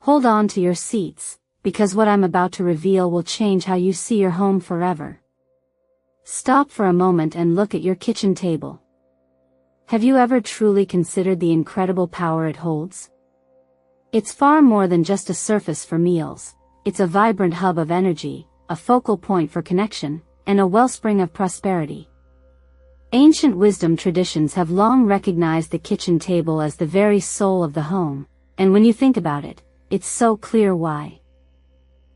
Hold on to your seats, because what I'm about to reveal will change how you see your home forever. Stop for a moment and look at your kitchen table. Have you ever truly considered the incredible power it holds? It's far more than just a surface for meals. It's a vibrant hub of energy, a focal point for connection, and a wellspring of prosperity. Ancient wisdom traditions have long recognized the kitchen table as the very soul of the home, and when you think about it, it's so clear why.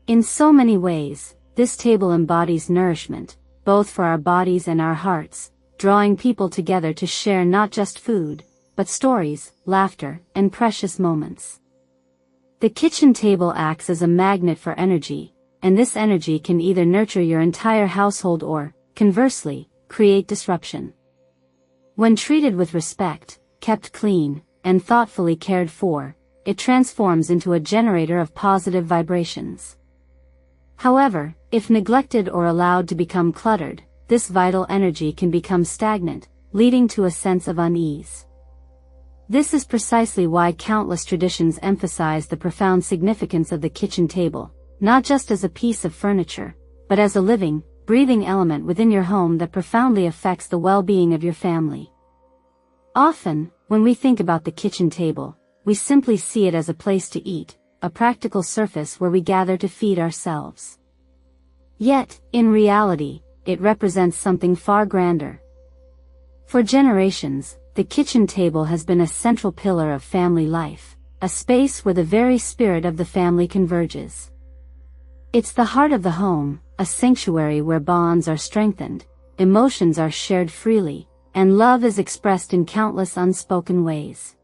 In so many ways, this table embodies nourishment, both for our bodies and our hearts, drawing people together to share not just food, but stories, laughter, and precious moments. The kitchen table acts as a magnet for energy, and this energy can either nurture your entire household or, conversely, create disruption. When treated with respect, kept clean, and thoughtfully cared for, it transforms into a generator of positive vibrations. However, if neglected or allowed to become cluttered, this vital energy can become stagnant, leading to a sense of unease. This is precisely why countless traditions emphasize the profound significance of the kitchen table, not just as a piece of furniture, but as a living, breathing element within your home that profoundly affects the well-being of your family. Often, when we think about the kitchen table, we simply see it as a place to eat, a practical surface where we gather to feed ourselves. Yet, in reality, it represents something far grander. For generations, the kitchen table has been a central pillar of family life, a space where the very spirit of the family converges. It's the heart of the home, a sanctuary where bonds are strengthened, emotions are shared freely, and love is expressed in countless unspoken ways.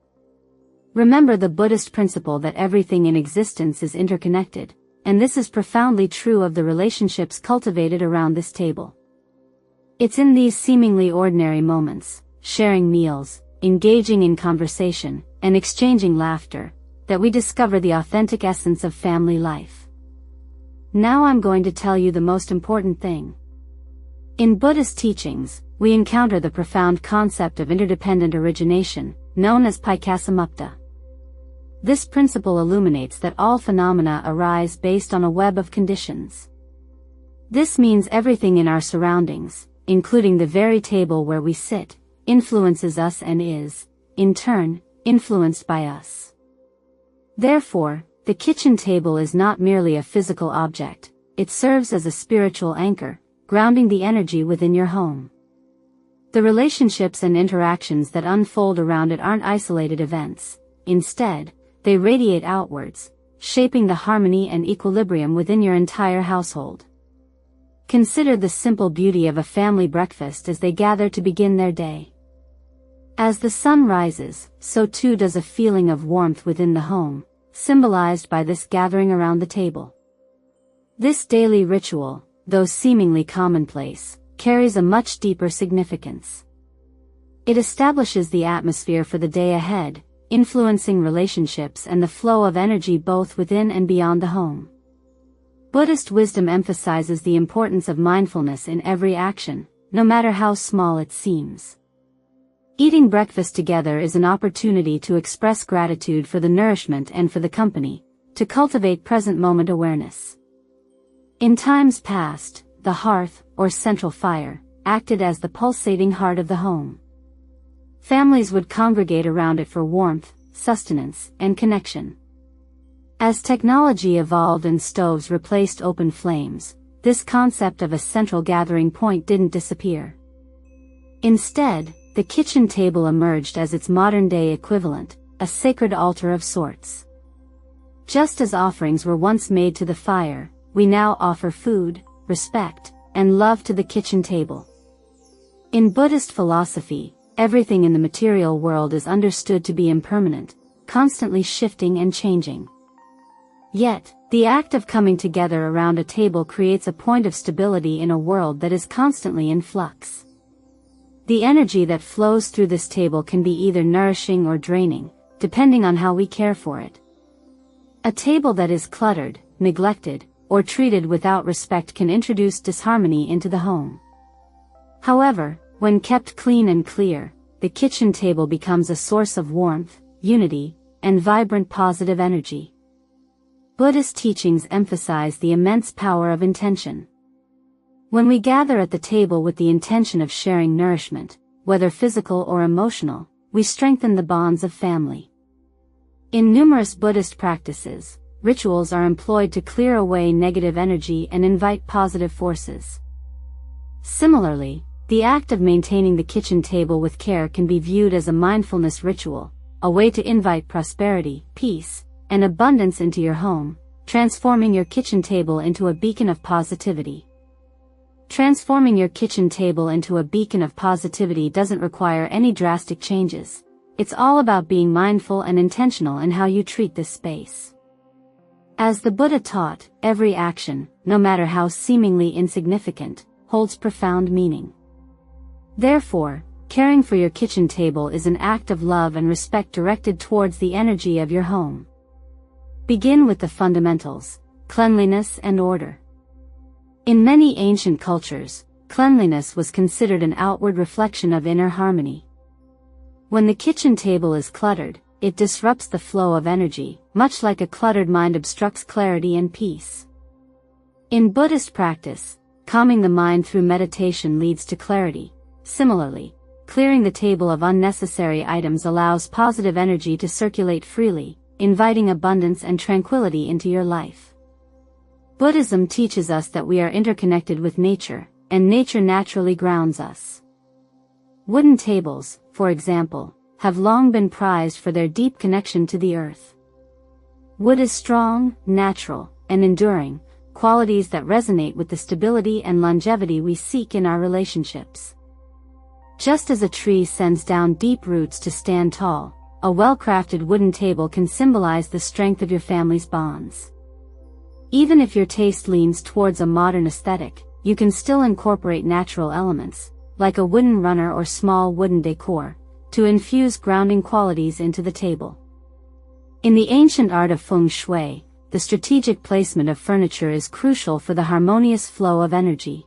Remember the Buddhist principle that everything in existence is interconnected, and this is profoundly true of the relationships cultivated around this table. It's in these seemingly ordinary moments, sharing meals, engaging in conversation, and exchanging laughter, that we discover the authentic essence of family life. Now I'm going to tell you the most important thing. In Buddhist teachings, we encounter the profound concept of interdependent origination, known as Paiccasamupta. This principle illuminates that all phenomena arise based on a web of conditions. This means everything in our surroundings, including the very table where we sit, influences us and is, in turn, influenced by us. Therefore, the kitchen table is not merely a physical object, it serves as a spiritual anchor, grounding the energy within your home. The relationships and interactions that unfold around it aren't isolated events. Instead, they radiate outwards, shaping the harmony and equilibrium within your entire household. Consider the simple beauty of a family breakfast as they gather to begin their day. As the sun rises, so too does a feeling of warmth within the home, symbolized by this gathering around the table. This daily ritual, though seemingly commonplace, carries a much deeper significance. It establishes the atmosphere for the day ahead, influencing relationships and the flow of energy both within and beyond the home. Buddhist wisdom emphasizes the importance of mindfulness in every action, no matter how small it seems. Eating breakfast together is an opportunity to express gratitude for the nourishment and for the company, to cultivate present moment awareness. In times past, the hearth, or central fire, acted as the pulsating heart of the home. Families would congregate around it for warmth, sustenance, and connection. As technology evolved and stoves replaced open flames, this concept of a central gathering point didn't disappear. Instead, the kitchen table emerged as its modern-day equivalent, a sacred altar of sorts. Just as offerings were once made to the fire, we now offer food, respect, and love to the kitchen table. In Buddhist philosophy, everything in the material world is understood to be impermanent, constantly shifting and changing. Yet, the act of coming together around a table creates a point of stability in a world that is constantly in flux. The energy that flows through this table can be either nourishing or draining, depending on how we care for it. A table that is cluttered, neglected, or treated without respect can introduce disharmony into the home. However, when kept clean and clear, the kitchen table becomes a source of warmth, unity, and vibrant positive energy. Buddhist teachings emphasize the immense power of intention. When we gather at the table with the intention of sharing nourishment, whether physical or emotional, we strengthen the bonds of family. In numerous Buddhist practices, rituals are employed to clear away negative energy and invite positive forces. Similarly, the act of maintaining the kitchen table with care can be viewed as a mindfulness ritual, a way to invite prosperity, peace, and abundance into your home, transforming your kitchen table into a beacon of positivity. Transforming your kitchen table into a beacon of positivity doesn't require any drastic changes. It's all about being mindful and intentional in how you treat this space. As the Buddha taught, every action, no matter how seemingly insignificant, holds profound meaning. Therefore, caring for your kitchen table is an act of love and respect directed towards the energy of your home. Begin with the fundamentals: cleanliness and order. In many ancient cultures, cleanliness was considered an outward reflection of inner harmony. When the kitchen table is cluttered, it disrupts the flow of energy, much like a cluttered mind obstructs clarity and peace. In Buddhist practice, calming the mind through meditation leads to clarity. Similarly, clearing the table of unnecessary items allows positive energy to circulate freely, inviting abundance and tranquility into your life. Buddhism teaches us that we are interconnected with nature, and nature naturally grounds us. Wooden tables, for example, have long been prized for their deep connection to the earth. Wood is strong, natural, and enduring, qualities that resonate with the stability and longevity we seek in our relationships. Just as a tree sends down deep roots to stand tall, a well-crafted wooden table can symbolize the strength of your family's bonds. Even if your taste leans towards a modern aesthetic, you can still incorporate natural elements, like a wooden runner or small wooden decor, to infuse grounding qualities into the table. In the ancient art of feng shui, the strategic placement of furniture is crucial for the harmonious flow of energy.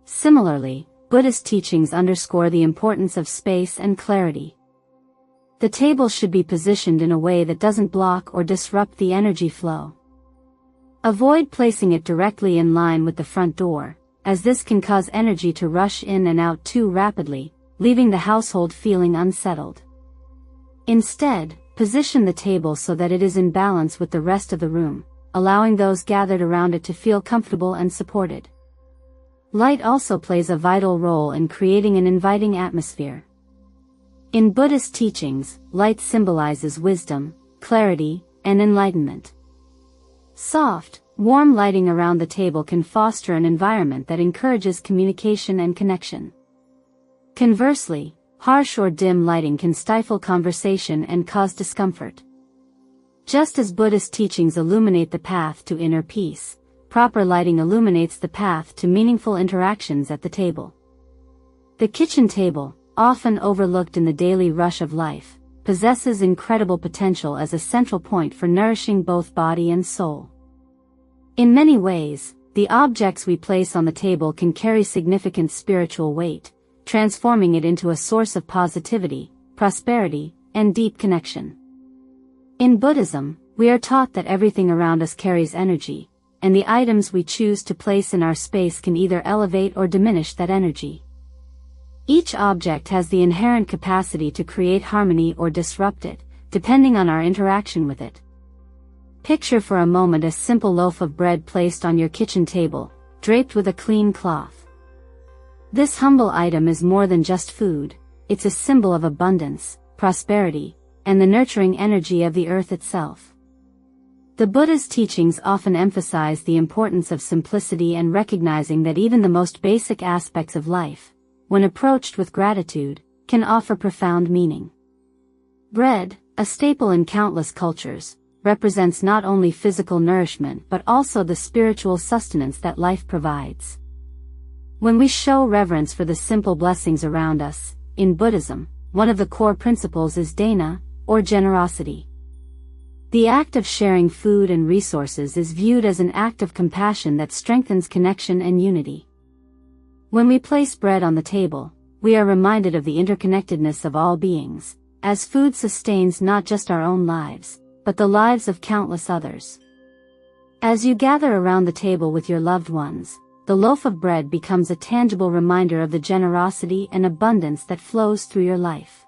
Similarly, Buddhist teachings underscore the importance of space and clarity. The table should be positioned in a way that doesn't block or disrupt the energy flow. Avoid placing it directly in line with the front door, as this can cause energy to rush in and out too rapidly, leaving the household feeling unsettled. Instead, position the table so that it is in balance with the rest of the room, allowing those gathered around it to feel comfortable and supported. Light also plays a vital role in creating an inviting atmosphere. In Buddhist teachings, light symbolizes wisdom, clarity, and enlightenment. Soft, warm lighting around the table can foster an environment that encourages communication and connection. Conversely, harsh or dim lighting can stifle conversation and cause discomfort. Just as Buddhist teachings illuminate the path to inner peace, proper lighting illuminates the path to meaningful interactions at the table. The kitchen table, often overlooked in the daily rush of life, possesses incredible potential as a central point for nourishing both body and soul. In many ways, the objects we place on the table can carry significant spiritual weight, transforming it into a source of positivity, prosperity, and deep connection. In Buddhism, we are taught that everything around us carries energy, and the items we choose to place in our space can either elevate or diminish that energy. Each object has the inherent capacity to create harmony or disrupt it, depending on our interaction with it. Picture for a moment a simple loaf of bread placed on your kitchen table, draped with a clean cloth. This humble item is more than just food, it's a symbol of abundance, prosperity, and the nurturing energy of the earth itself. The Buddha's teachings often emphasize the importance of simplicity and recognizing that even the most basic aspects of life, when approached with gratitude, can offer profound meaning. Bread, a staple in countless cultures, represents not only physical nourishment but also the spiritual sustenance that life provides. When we show reverence for the simple blessings around us, in Buddhism, one of the core principles is dana, or generosity. The act of sharing food and resources is viewed as an act of compassion that strengthens connection and unity. When we place bread on the table, we are reminded of the interconnectedness of all beings, as food sustains not just our own lives, but the lives of countless others. As you gather around the table with your loved ones, the loaf of bread becomes a tangible reminder of the generosity and abundance that flows through your life.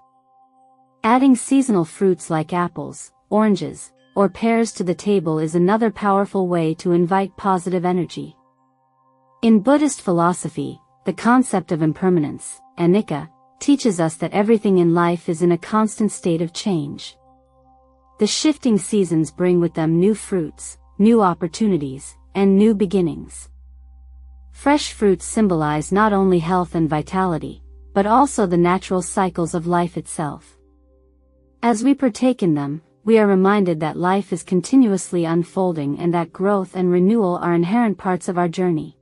Adding seasonal fruits like apples, oranges, or pears to the table is another powerful way to invite positive energy. In Buddhist philosophy, the concept of impermanence, anicca, teaches us that everything in life is in a constant state of change. The shifting seasons bring with them new fruits, new opportunities, and new beginnings. Fresh fruits symbolize not only health and vitality, but also the natural cycles of life itself. As we partake in them, we are reminded that life is continuously unfolding and that growth and renewal are inherent parts of our journey.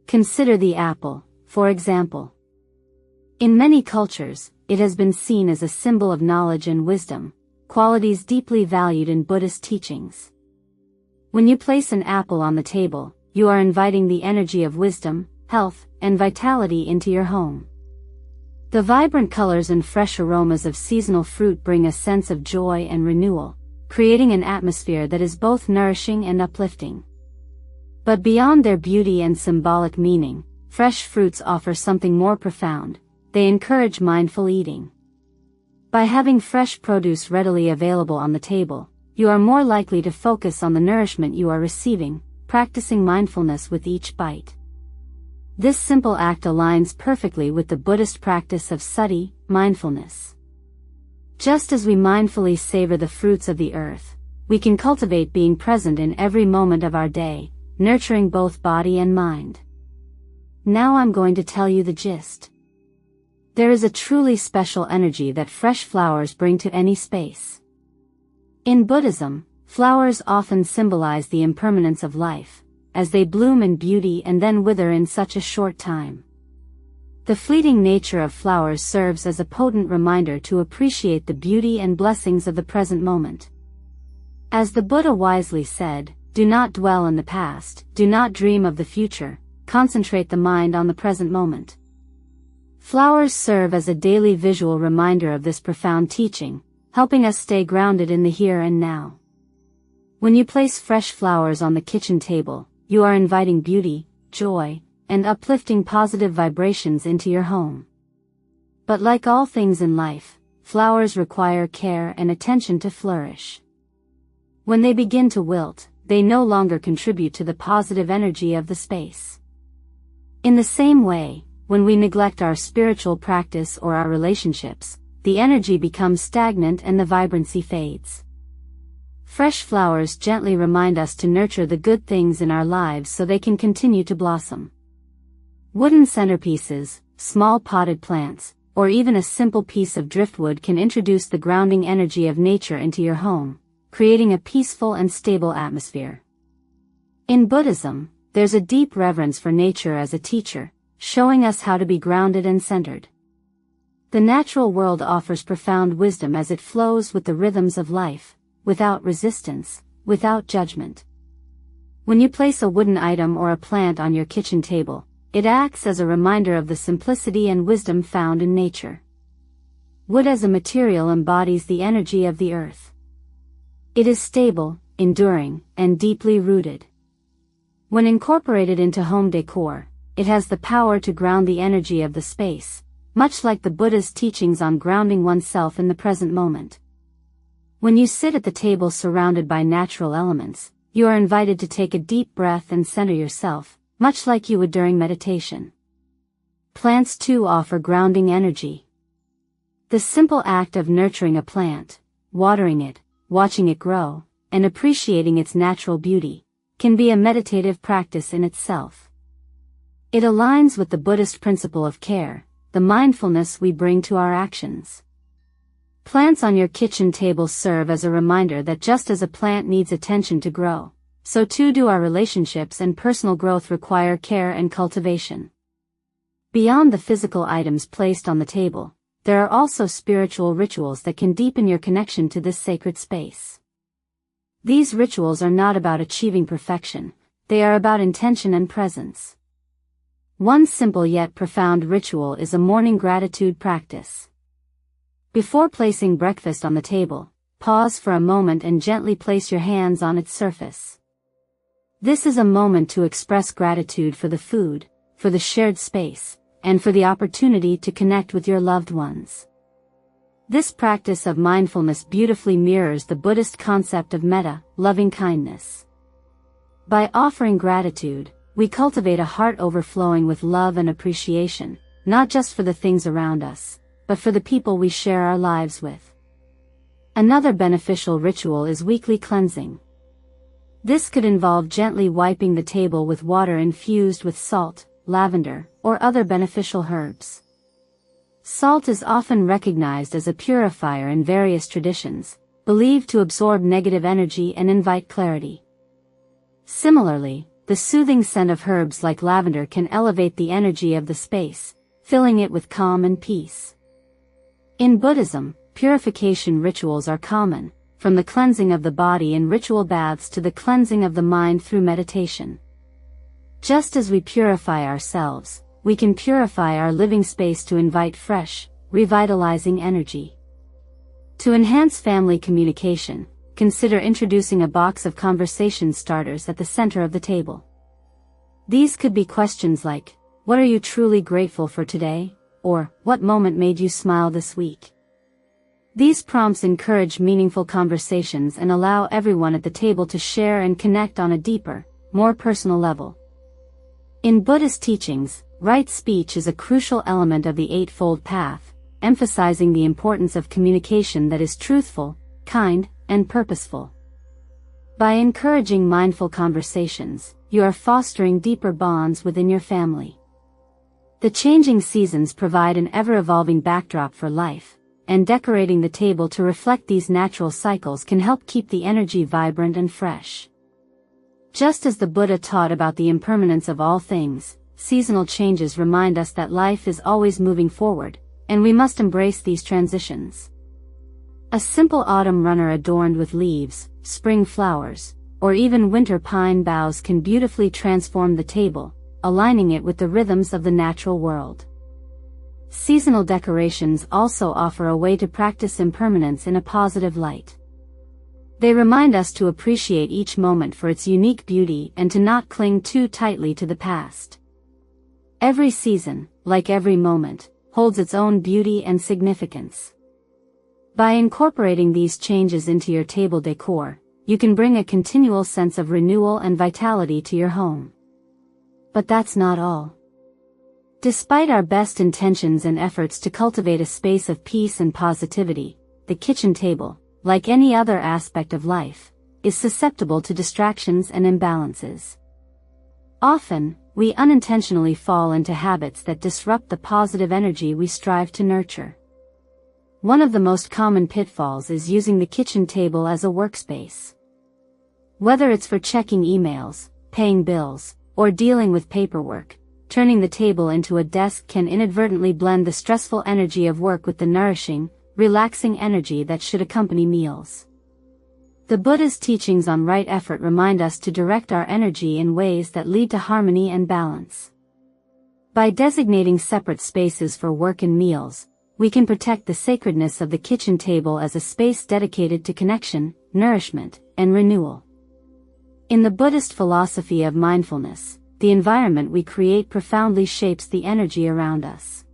Consider the apple, for example. In many cultures, it has been seen as a symbol of knowledge and wisdom, qualities deeply valued in Buddhist teachings. When you place an apple on the table, you are inviting the energy of wisdom, health, and vitality into your home. The vibrant colors and fresh aromas of seasonal fruit bring a sense of joy and renewal, creating an atmosphere that is both nourishing and uplifting. But beyond their beauty and symbolic meaning, fresh fruits offer something more profound. They encourage mindful eating. By having fresh produce readily available on the table, you are more likely to focus on the nourishment you are receiving, practicing mindfulness with each bite. This simple act aligns perfectly with the Buddhist practice of sati, mindfulness. Just as we mindfully savor the fruits of the earth, we can cultivate being present in every moment of our day, nurturing both body and mind. Now I'm going to tell you the gist. There is a truly special energy that fresh flowers bring to any space. In Buddhism, flowers often symbolize the impermanence of life, as they bloom in beauty and then wither in such a short time. The fleeting nature of flowers serves as a potent reminder to appreciate the beauty and blessings of the present moment. As the Buddha wisely said, "Do not dwell in the past, do not dream of the future, concentrate the mind on the present moment." Flowers serve as a daily visual reminder of this profound teaching, helping us stay grounded in the here and now. When you place fresh flowers on the kitchen table, you are inviting beauty, joy, and uplifting positive vibrations into your home. But like all things in life, flowers require care and attention to flourish. When they begin to wilt, they no longer contribute to the positive energy of the space. In the same way, when we neglect our spiritual practice or our relationships, the energy becomes stagnant and the vibrancy fades. Fresh flowers gently remind us to nurture the good things in our lives so they can continue to blossom. Wooden centerpieces, small potted plants, or even a simple piece of driftwood can introduce the grounding energy of nature into your home, creating a peaceful and stable atmosphere. In Buddhism, there's a deep reverence for nature as a teacher, showing us how to be grounded and centered. The natural world offers profound wisdom as it flows with the rhythms of life, without resistance, without judgment. When you place a wooden item or a plant on your kitchen table, it acts as a reminder of the simplicity and wisdom found in nature. Wood as a material embodies the energy of the earth. It is stable, enduring, and deeply rooted. When incorporated into home decor, it has the power to ground the energy of the space, much like the Buddha's teachings on grounding oneself in the present moment. When you sit at the table surrounded by natural elements, you are invited to take a deep breath and center yourself, much like you would during meditation. Plants too offer grounding energy. The simple act of nurturing a plant, watering it, watching it grow, and appreciating its natural beauty, can be a meditative practice in itself. It aligns with the Buddhist principle of care, the mindfulness we bring to our actions. Plants on your kitchen table serve as a reminder that just as a plant needs attention to grow, so too do our relationships and personal growth require care and cultivation. Beyond the physical items placed on the table, there are also spiritual rituals that can deepen your connection to this sacred space. These rituals are not about achieving perfection, they are about intention and presence. One simple yet profound ritual is a morning gratitude practice. Before placing breakfast on the table, pause for a moment and gently place your hands on its surface. This is a moment to express gratitude for the food, for the shared space, and for the opportunity to connect with your loved ones. This practice of mindfulness beautifully mirrors the Buddhist concept of metta, loving kindness. By offering gratitude, we cultivate a heart overflowing with love and appreciation, not just for the things around us, but for the people we share our lives with. Another beneficial ritual is weekly cleansing. This could involve gently wiping the table with water infused with salt, lavender, or other beneficial herbs. Salt is often recognized as a purifier in various traditions, believed to absorb negative energy and invite clarity. Similarly, the soothing scent of herbs like lavender can elevate the energy of the space, filling it with calm and peace. In Buddhism, purification rituals are common, from the cleansing of the body in ritual baths to the cleansing of the mind through meditation. Just as we purify ourselves, we can purify our living space to invite fresh, revitalizing energy. To enhance family communication, consider introducing a box of conversation starters at the center of the table. These could be questions like, "What are you truly grateful for today?" or "What moment made you smile this week?" These prompts encourage meaningful conversations and allow everyone at the table to share and connect on a deeper, more personal level. In Buddhist teachings, right speech is a crucial element of the Eightfold Path, emphasizing the importance of communication that is truthful, kind, and purposeful. By encouraging mindful conversations, you are fostering deeper bonds within your family. The changing seasons provide an ever-evolving backdrop for life, and decorating the table to reflect these natural cycles can help keep the energy vibrant and fresh. Just as the Buddha taught about the impermanence of all things, seasonal changes remind us that life is always moving forward, and we must embrace these transitions. A simple autumn runner adorned with leaves, spring flowers, or even winter pine boughs can beautifully transform the table, aligning it with the rhythms of the natural world. Seasonal decorations also offer a way to practice impermanence in a positive light. They remind us to appreciate each moment for its unique beauty and to not cling too tightly to the past. Every season, like every moment, holds its own beauty and significance. By incorporating these changes into your table decor, you can bring a continual sense of renewal and vitality to your home. But that's not all. Despite our best intentions and efforts to cultivate a space of peace and positivity, the kitchen table, like any other aspect of life, is susceptible to distractions and imbalances. Often, we unintentionally fall into habits that disrupt the positive energy we strive to nurture. One of the most common pitfalls is using the kitchen table as a workspace. Whether it's for checking emails, paying bills, or dealing with paperwork, turning the table into a desk can inadvertently blend the stressful energy of work with the nourishing, relaxing energy that should accompany meals. The Buddha's teachings on right effort remind us to direct our energy in ways that lead to harmony and balance. By designating separate spaces for work and meals, we can protect the sacredness of the kitchen table as a space dedicated to connection, nourishment, and renewal. In the Buddhist philosophy of mindfulness, the environment we create profoundly shapes the energy around us.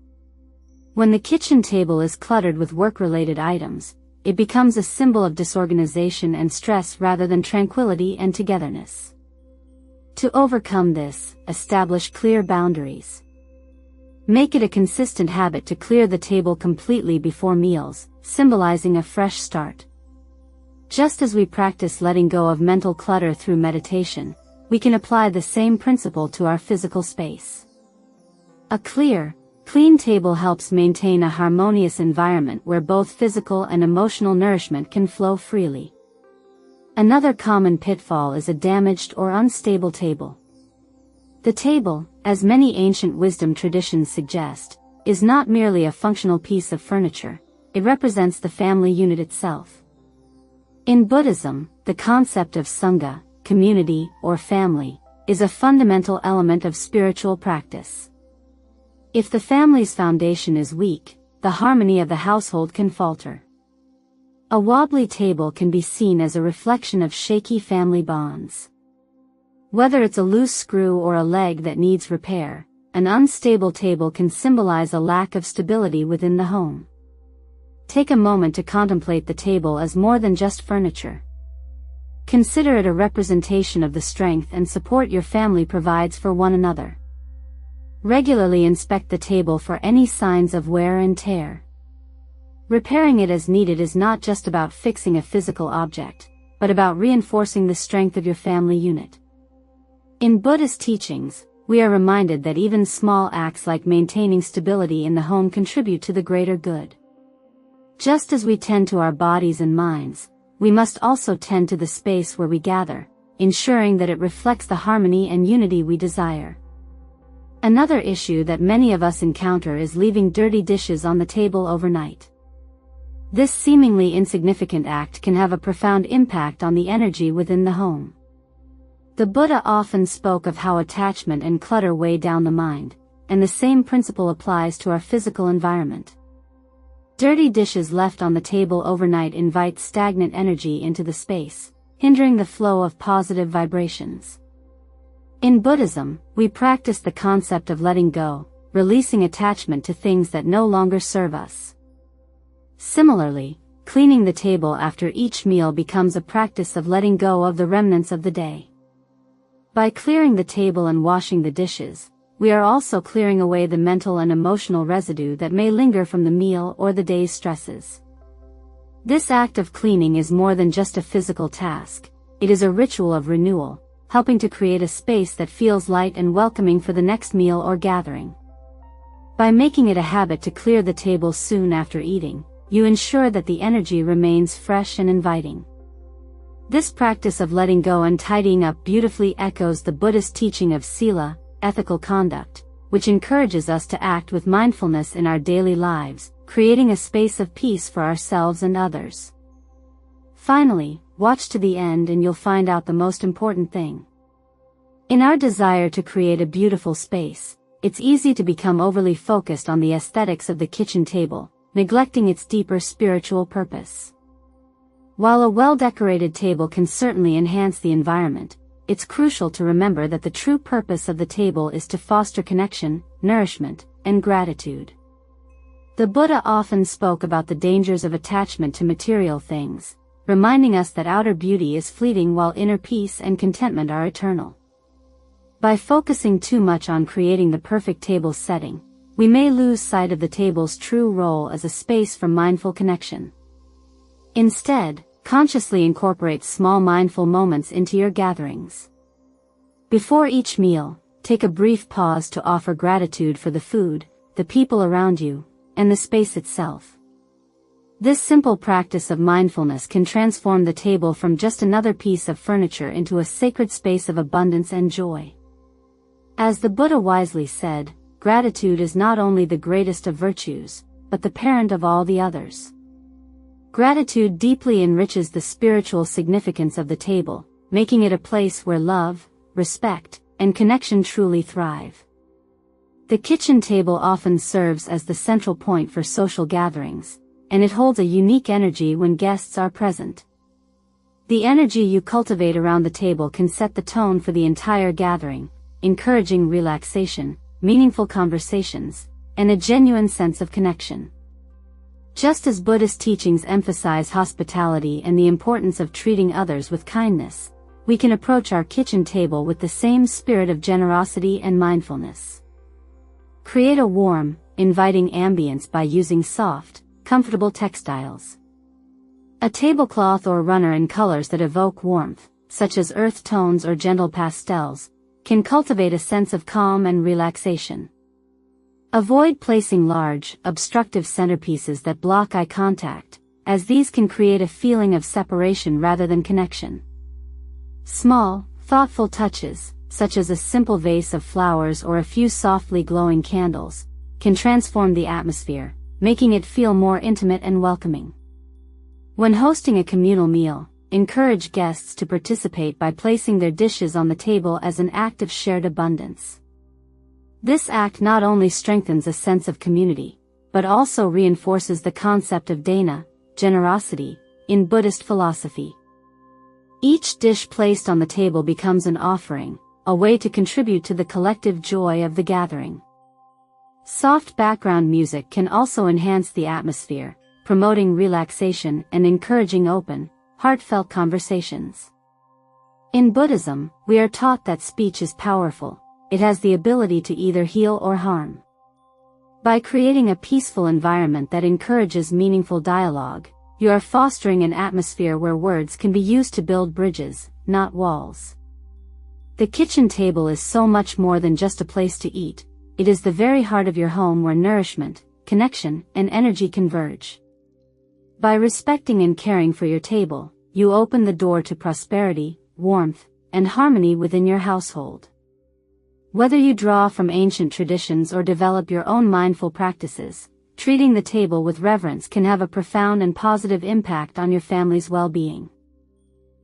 When the kitchen table is cluttered with work-related items, it becomes a symbol of disorganization and stress rather than tranquility and togetherness. To overcome this, establish clear boundaries. Make it a consistent habit to clear the table completely before meals, symbolizing a fresh start. Just as we practice letting go of mental clutter through meditation, we can apply the same principle to our physical space. A clear, clean table helps maintain a harmonious environment where both physical and emotional nourishment can flow freely. Another common pitfall is a damaged or unstable table. The table, as many ancient wisdom traditions suggest, is not merely a functional piece of furniture, it represents the family unit itself. In Buddhism, the concept of Sangha, community or family, is a fundamental element of spiritual practice. If the family's foundation is weak, the harmony of the household can falter. A wobbly table can be seen as a reflection of shaky family bonds. Whether it's a loose screw or a leg that needs repair, an unstable table can symbolize a lack of stability within the home. Take a moment to contemplate the table as more than just furniture. Consider it a representation of the strength and support your family provides for one another. Regularly inspect the table for any signs of wear and tear. Repairing it as needed is not just about fixing a physical object, but about reinforcing the strength of your family unit. In Buddhist teachings, we are reminded that even small acts like maintaining stability in the home contribute to the greater good. Just as we tend to our bodies and minds, we must also tend to the space where we gather, ensuring that it reflects the harmony and unity we desire. Another issue that many of us encounter is leaving dirty dishes on the table overnight. This seemingly insignificant act can have a profound impact on the energy within the home. The Buddha often spoke of how attachment and clutter weigh down the mind, and the same principle applies to our physical environment. Dirty dishes left on the table overnight invite stagnant energy into the space, hindering the flow of positive vibrations. In Buddhism, we practice the concept of letting go, releasing attachment to things that no longer serve us. Similarly, cleaning the table after each meal becomes a practice of letting go of the remnants of the day. By clearing the table and washing the dishes, we are also clearing away the mental and emotional residue that may linger from the meal or the day's stresses. This act of cleaning is more than just a physical task, it is a ritual of renewal, helping to create a space that feels light and welcoming for the next meal or gathering. By making it a habit to clear the table soon after eating, you ensure that the energy remains fresh and inviting. This practice of letting go and tidying up beautifully echoes the Buddhist teaching of sila, ethical conduct, which encourages us to act with mindfulness in our daily lives, creating a space of peace for ourselves and others. Finally, watch to the end and you'll find out the most important thing. In our desire to create a beautiful space, it's easy to become overly focused on the aesthetics of the kitchen table, neglecting its deeper spiritual purpose. While a well-decorated table can certainly enhance the environment, it's crucial to remember that the true purpose of the table is to foster connection, nourishment, and gratitude. The Buddha often spoke about the dangers of attachment to material things, reminding us that outer beauty is fleeting while inner peace and contentment are eternal. By focusing too much on creating the perfect table setting, we may lose sight of the table's true role as a space for mindful connection. Instead, consciously incorporate small mindful moments into your gatherings. Before each meal, take a brief pause to offer gratitude for the food, the people around you, and the space itself. This simple practice of mindfulness can transform the table from just another piece of furniture into a sacred space of abundance and joy. As the Buddha wisely said, gratitude is not only the greatest of virtues, but the parent of all the others. Gratitude deeply enriches the spiritual significance of the table, making it a place where love, respect, and connection truly thrive. The kitchen table often serves as the central point for social gatherings, and it holds a unique energy when guests are present. The energy you cultivate around the table can set the tone for the entire gathering, encouraging relaxation, meaningful conversations, and a genuine sense of connection. Just as Buddhist teachings emphasize hospitality and the importance of treating others with kindness, we can approach our kitchen table with the same spirit of generosity and mindfulness. Create a warm, inviting ambience by using soft, comfortable textiles. A tablecloth or runner in colors that evoke warmth, such as earth tones or gentle pastels, can cultivate a sense of calm and relaxation. Avoid placing large, obstructive centerpieces that block eye contact, as these can create a feeling of separation rather than connection. Small, thoughtful touches, such as a simple vase of flowers or a few softly glowing candles, can transform the atmosphere, making it feel more intimate and welcoming. When hosting a communal meal, encourage guests to participate by placing their dishes on the table as an act of shared abundance. This act not only strengthens a sense of community, but also reinforces the concept of dana, generosity, in Buddhist philosophy. Each dish placed on the table becomes an offering, a way to contribute to the collective joy of the gathering. Soft background music can also enhance the atmosphere, promoting relaxation and encouraging open, heartfelt conversations. In Buddhism, we are taught that speech is powerful. It has the ability to either heal or harm. By creating a peaceful environment that encourages meaningful dialogue, you are fostering an atmosphere where words can be used to build bridges, not walls. The kitchen table is so much more than just a place to eat. It is the very heart of your home where nourishment, connection, and energy converge. By respecting and caring for your table, you open the door to prosperity, warmth, and harmony within your household. Whether you draw from ancient traditions or develop your own mindful practices, treating the table with reverence can have a profound and positive impact on your family's well-being.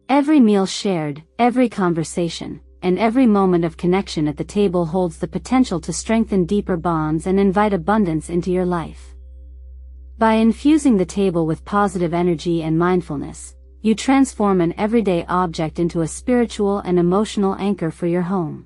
Every meal shared, every conversation, and every moment of connection at the table holds the potential to strengthen deeper bonds and invite abundance into your life. By infusing the table with positive energy and mindfulness, you transform an everyday object into a spiritual and emotional anchor for your home.